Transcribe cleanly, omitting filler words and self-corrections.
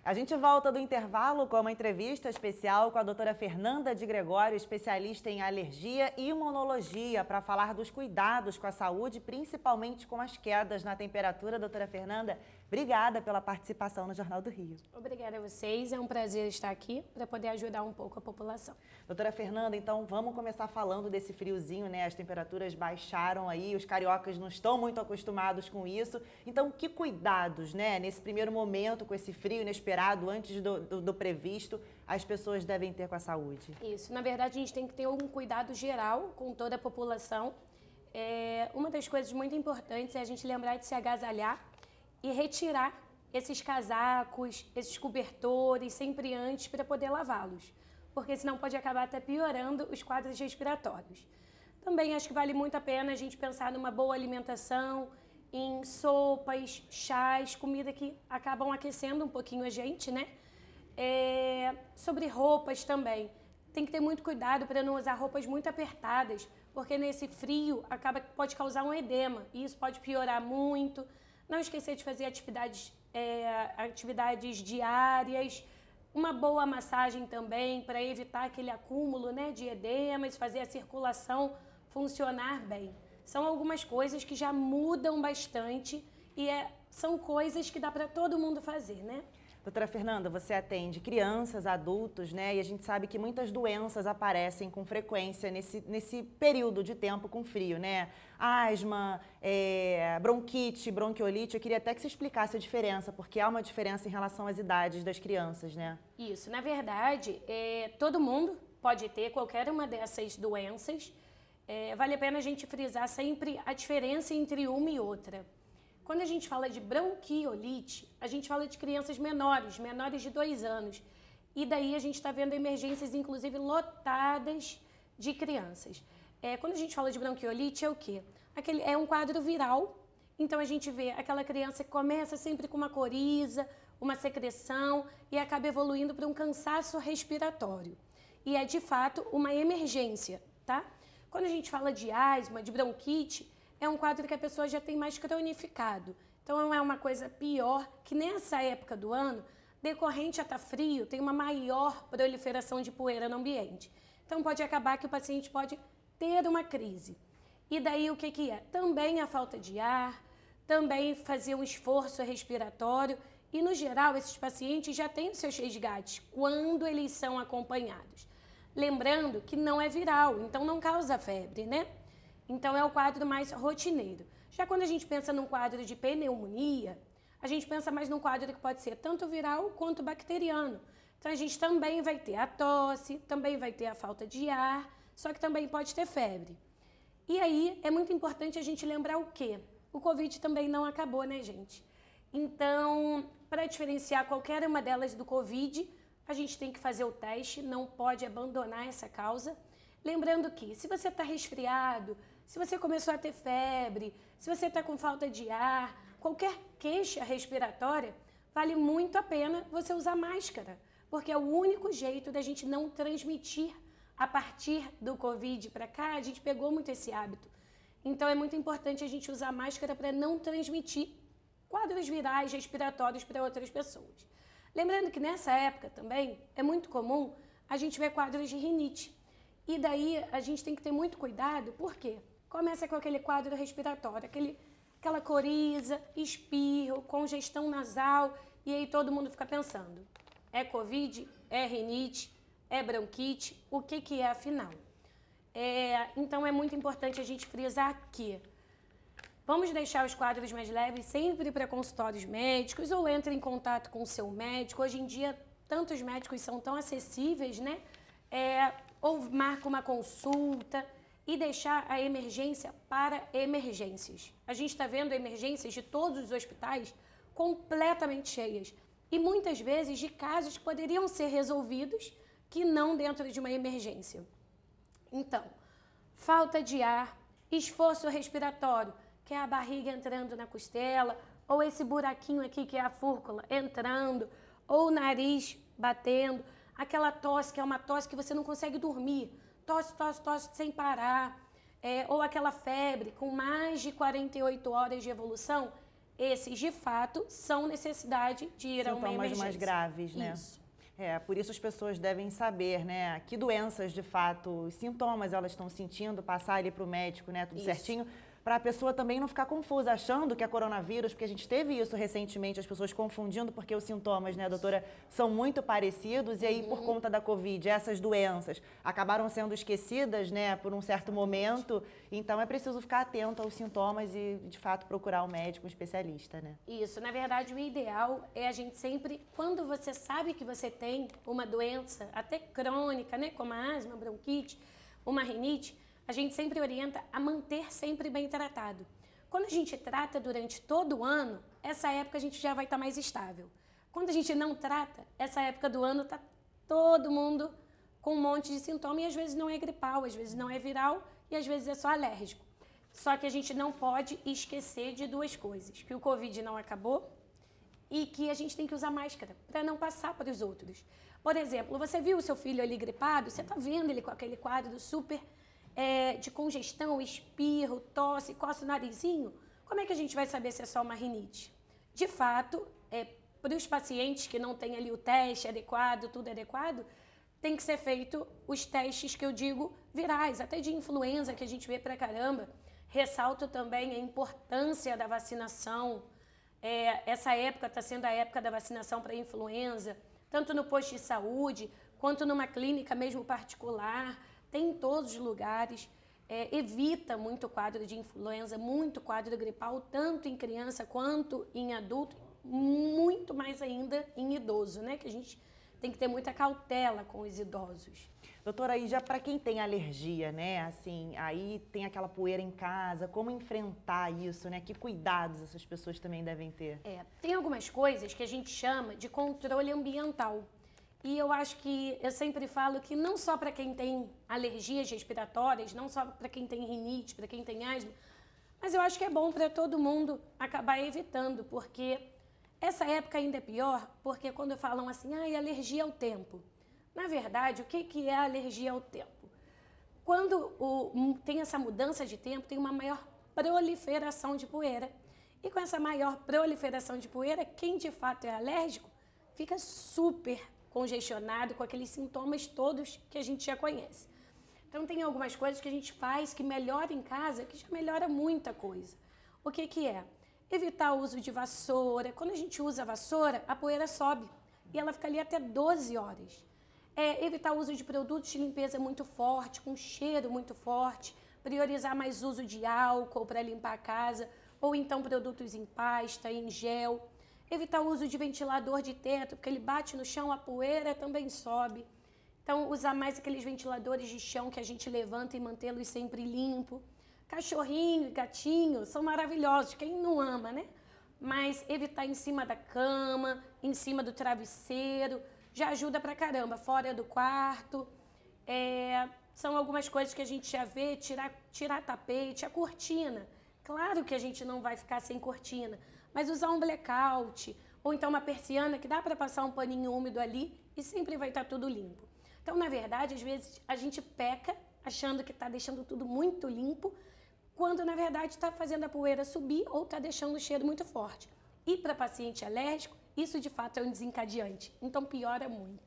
A gente volta do intervalo com uma entrevista especial com a doutora Fernanda de Gregório, especialista em alergia e imunologia, para falar dos cuidados com a saúde, principalmente com as quedas na temperatura. Doutora Fernanda, obrigada pela participação no Jornal do Rio. Obrigada a vocês, é um prazer estar aqui para poder ajudar um pouco a população. Doutora Fernanda, então vamos começar falando desse friozinho, né? As temperaturas baixaram aí, os cariocas não estão muito acostumados com isso. Então, que cuidados, né, nesse primeiro momento com esse frio inesperado, antes do previsto, as pessoas devem ter com a saúde? Isso, na verdade a gente tem que ter um cuidado geral com toda a população. Uma das coisas muito importantes é a gente lembrar de se agasalhar e retirar esses casacos, esses cobertores sempre antes para poder lavá-los, porque senão pode acabar até piorando os quadros respiratórios. Também acho que vale muito a pena a gente pensar numa boa alimentação, em sopas, chás, comida que acabam aquecendo um pouquinho a gente, né? Sobre roupas também. Tem que ter muito cuidado para não usar roupas muito apertadas, porque nesse frio pode causar um edema e isso pode piorar muito. Não esquecer de fazer atividades diárias, uma boa massagem também para evitar aquele acúmulo, né, de edemas, fazer a circulação funcionar bem. São algumas coisas que já mudam bastante e são coisas que dá para todo mundo fazer, né? Doutora Fernanda, você atende crianças, adultos, né? E a gente sabe que muitas doenças aparecem com frequência nesse período de tempo com frio, né? Asma, bronquite, bronquiolite. Eu queria até que você explicasse a diferença, porque há uma diferença em relação às idades das crianças, né? Isso, na verdade, todo mundo pode ter qualquer uma dessas doenças. Vale a pena a gente frisar sempre a diferença entre uma e outra. Quando a gente fala de bronquiolite, a gente fala de crianças menores de 2 anos. E daí a gente está vendo emergências, inclusive, lotadas de crianças. Quando a gente fala de bronquiolite, é o quê? É um quadro viral. Então a gente vê aquela criança que começa sempre com uma coriza, uma secreção e acaba evoluindo para um cansaço respiratório. E é, de fato, uma emergência, tá? Quando a gente fala de asma, de bronquite, é um quadro que a pessoa já tem mais cronificado. Então é uma coisa pior que nessa época do ano, decorrente a estar frio, tem uma maior proliferação de poeira no ambiente. Então pode acabar que o paciente pode ter uma crise. E daí o que é? Também a falta de ar, também fazer um esforço respiratório e, no geral, esses pacientes já têm os seus resgates quando eles são acompanhados. Lembrando que não é viral, então não causa febre, né? Então é o quadro mais rotineiro. Já quando a gente pensa num quadro de pneumonia, a gente pensa mais num quadro que pode ser tanto viral quanto bacteriano. Então a gente também vai ter a tosse, também vai ter a falta de ar, só que também pode ter febre. E aí é muito importante a gente lembrar o quê? O Covid também não acabou, né, gente? Então, para diferenciar qualquer uma delas do Covid, a gente tem que fazer o teste, não pode abandonar essa causa. Lembrando que se você está resfriado, se você começou a ter febre, se você está com falta de ar, qualquer queixa respiratória, vale muito a pena você usar máscara, porque é o único jeito da gente não transmitir. A partir do Covid para cá, a gente pegou muito esse hábito. Então é muito importante a gente usar máscara para não transmitir quadros virais respiratórios para outras pessoas. Lembrando que nessa época também é muito comum a gente ver quadros de rinite. E daí a gente tem que ter muito cuidado, porque começa com aquele quadro respiratório, aquela coriza, espirro, congestão nasal, e aí todo mundo fica pensando, é Covid, é rinite, é bronquite, o que é afinal? Então é muito importante a gente frisar que vamos deixar os quadros mais leves sempre para consultórios médicos ou entre em contato com o seu médico. Hoje em dia, tantos médicos são tão acessíveis, né? Ou marca uma consulta e deixar a emergência para emergências. A gente está vendo emergências de todos os hospitais completamente cheias e muitas vezes de casos que poderiam ser resolvidos que não dentro de uma emergência. Então, falta de ar, esforço respiratório, que é a barriga entrando na costela, ou esse buraquinho aqui que é a fúrcula entrando, ou o nariz batendo, aquela tosse que é uma tosse que você não consegue dormir, tosse sem parar, ou aquela febre com mais de 48 horas de evolução, esses, de fato, são necessidade de ir a uma emergência. Sintomas mais graves, né? Isso. Por isso as pessoas devem saber, né, que doenças, de fato, os sintomas elas estão sentindo, passar ali para o médico, né, tudo certinho, para a pessoa também não ficar confusa, achando que é coronavírus, porque a gente teve isso recentemente, as pessoas confundindo, porque os sintomas, né, doutora, são muito parecidos, e aí, por conta da Covid, essas doenças acabaram sendo esquecidas, né, por um certo momento, então é preciso ficar atento aos sintomas e, de fato, procurar um médico, um especialista, né? Isso, na verdade, o ideal é a gente sempre, quando você sabe que você tem uma doença, até crônica, né, como a asma, bronquite, uma rinite, a gente sempre orienta a manter sempre bem tratado. Quando a gente trata durante todo o ano, essa época a gente já vai estar mais estável. Quando a gente não trata, essa época do ano está todo mundo com um monte de sintoma e às vezes não é gripal, às vezes não é viral e às vezes é só alérgico. Só que a gente não pode esquecer de duas coisas, que o Covid não acabou e que a gente tem que usar máscara para não passar para os outros. Por exemplo, você viu o seu filho ali gripado, você está vendo ele com aquele quadro super de congestão, espirro, tosse, coça o narizinho, como é que a gente vai saber se é só uma rinite? De fato, para os pacientes que não têm ali o teste adequado, tudo adequado, tem que ser feito os testes que eu digo virais, até de influenza, que a gente vê pra caramba. Ressalto também a importância da vacinação. Essa época está sendo a época da vacinação para influenza, tanto no posto de saúde, quanto numa clínica mesmo particular, tem em todos os lugares. Evita muito quadro de influenza, muito quadro gripal, tanto em criança quanto em adulto, muito mais ainda em idoso, né? Que a gente tem que ter muita cautela com os idosos. Doutora, aí já para quem tem alergia, né, assim, aí tem aquela poeira em casa, como enfrentar isso, né? Que cuidados essas pessoas também devem ter? Tem algumas coisas que a gente chama de controle ambiental. E eu acho que, eu sempre falo que não só para quem tem alergias respiratórias, não só para quem tem rinite, para quem tem asma, mas eu acho que é bom para todo mundo acabar evitando, porque essa época ainda é pior, porque quando falam assim, alergia ao tempo. Na verdade, o que é a alergia ao tempo? Quando tem essa mudança de tempo, tem uma maior proliferação de poeira. E com essa maior proliferação de poeira, quem de fato é alérgico fica super congestionado com aqueles sintomas todos que a gente já conhece. Então tem algumas coisas que a gente faz que melhora em casa, que já melhora muita coisa. O que é? Evitar o uso de vassoura. Quando a gente usa a vassoura, a poeira sobe e ela fica ali até 12 horas. Evitar o uso de produtos de limpeza muito forte, com cheiro muito forte. Priorizar mais uso de álcool para limpar a casa, ou então produtos em pasta, em gel. Evitar o uso de ventilador de teto, porque ele bate no chão, a poeira também sobe. Então, usar mais aqueles ventiladores de chão que a gente levanta e mantê-los sempre limpo. Cachorrinho e gatinho são maravilhosos, quem não ama, né? Mas evitar em cima da cama, em cima do travesseiro, já ajuda pra caramba, fora do quarto. São algumas coisas que a gente já vê, tirar tapete, a cortina. Claro que a gente não vai ficar sem cortina, mas usar um blackout, ou então uma persiana que dá para passar um paninho úmido ali e sempre vai estar tudo limpo. Então, na verdade, às vezes a gente peca achando que está deixando tudo muito limpo, quando na verdade está fazendo a poeira subir ou está deixando o cheiro muito forte. E para paciente alérgico, isso de fato é um desencadeante, então piora muito.